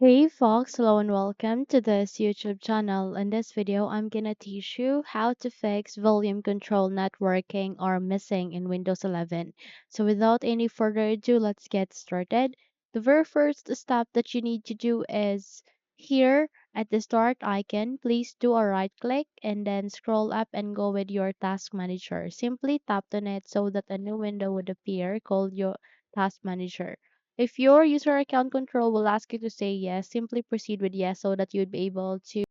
Hey folks, hello and welcome to this YouTube channel. In this video, I'm gonna teach you how to fix volume control not working or missing in Windows 11. So without any further ado, let's get started. The very first step that you need to do is here at the start icon, please do a right click and then scroll up and go with your task manager. Simply tap on it so that a new window would appear called your task manager. If your user account control will ask you to say yes, simply proceed with yes so that you'd be able to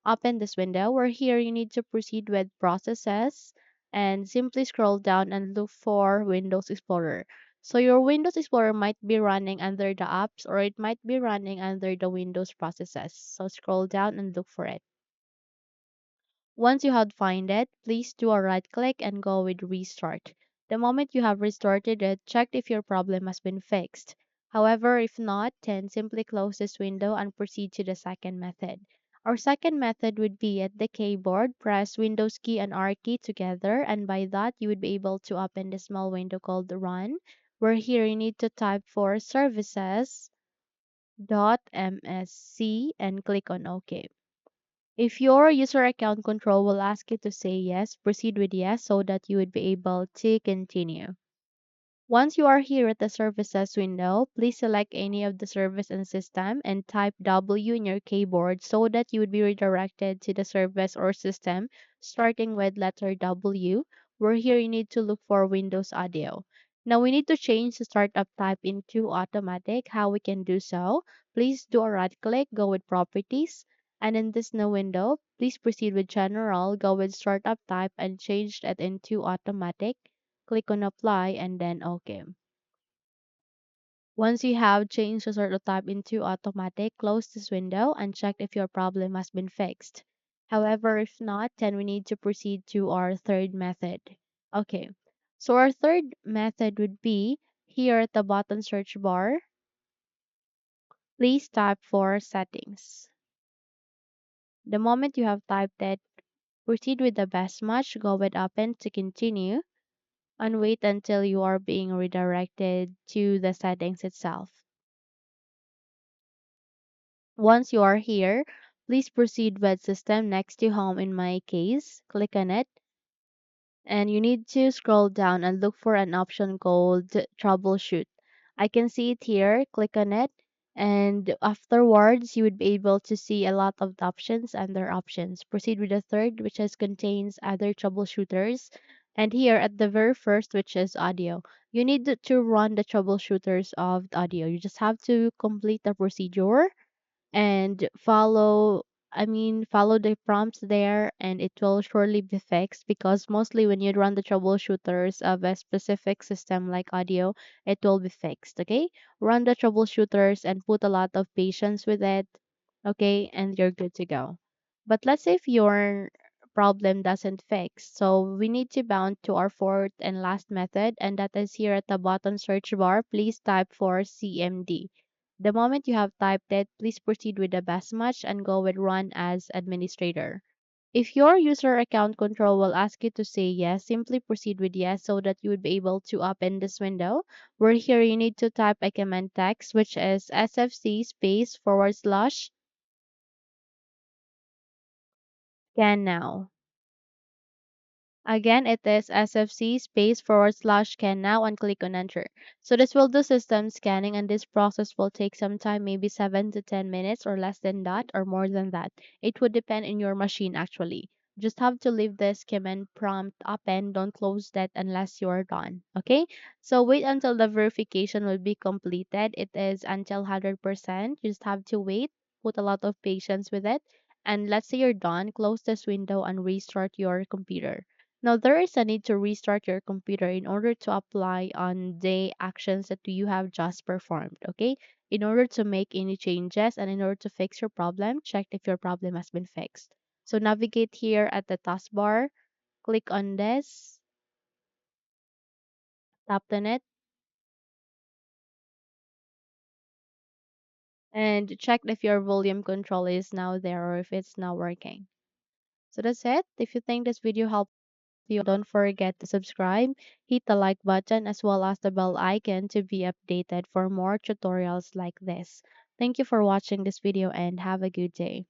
open this window. Where here you need to proceed with processes and simply scroll down and look for Windows Explorer. So your Windows Explorer might be running under the apps or it might be running under the Windows processes. So scroll down and look for it. Once you have find it, please do a right click and go with restart. The moment you have restarted it, check if your problem has been fixed. However, if not, then simply close this window and proceed to the second method. Our second method would be at the keyboard, press Windows key and R key together, and by that you would be able to open the small window called Run, where here you need to type for services.msc and click on OK. If your user account control will ask you to say yes, proceed with yes so that you would be able to continue. Once you are here at the services window, please select any of the service and system and type W in your keyboard so that you would be redirected to the service or system starting with letter W, where here you need to look for Windows Audio. Now we need to change the startup type into automatic. How we can do so? Please do a right click, go with properties, and in this new window, please proceed with general, go with startup type and change that into automatic. Click on apply and then OK. Once you have changed the sort of type into automatic, close this window and check if your problem has been fixed. However, if not, then we need to proceed to our third method. Okay, so our third method would be here at the bottom search bar, please type for settings. The moment you have typed it, proceed with the best match, go with open to continue, and wait until you are being redirected to the settings itself. Once you are here, please proceed with System next to Home in my case. Click on it and you need to scroll down and look for an option called Troubleshoot. I can see it here. Click on it and afterwards you would be able to see a lot of the options under options. Proceed with the third which is contains other troubleshooters and here at the very first which is audio. You need to run the troubleshooters of the audio. You just have to complete the procedure and follow the prompts there and it will surely be fixed because mostly when you run the troubleshooters of a specific system like audio, it will be fixed. Okay, run the troubleshooters and put a lot of patience with it. Okay, and you're good to go. But let's say if your problem doesn't fix, so we need to bound to our fourth and last method, and that is here at the bottom search bar. Please type for CMD. The moment you have typed it, please proceed with the best match and go with run as administrator. If your user account control will ask you to say yes, simply proceed with yes so that you would be able to open this window. Where here you need to type a command text which is sfc space forward slash scan now. Again, it is sfc space forward slash scan now and click on enter. So this will do system scanning and this process will take some time, maybe 7 to 10 minutes or less than that or more than that. It would depend on your machine actually. Just have to leave this command prompt open. Don't close that unless you're done. Okay? So wait until the verification will be completed. It is until 100%. You just have to wait. Put a lot of patience with it. And let's say you're done, close this window and restart your computer. Now, there is a need to restart your computer in order to apply on the actions that you have just performed, okay? In order to make any changes and in order to fix your problem, check if your problem has been fixed. So navigate here at the taskbar, click on this, tap on it, and check if your volume control is now there or if it's now working. So that's it. If you think this video helped you, don't forget to subscribe, hit the like button as well as the bell icon to be updated for more tutorials like this. Thank you for watching this video and have a good day.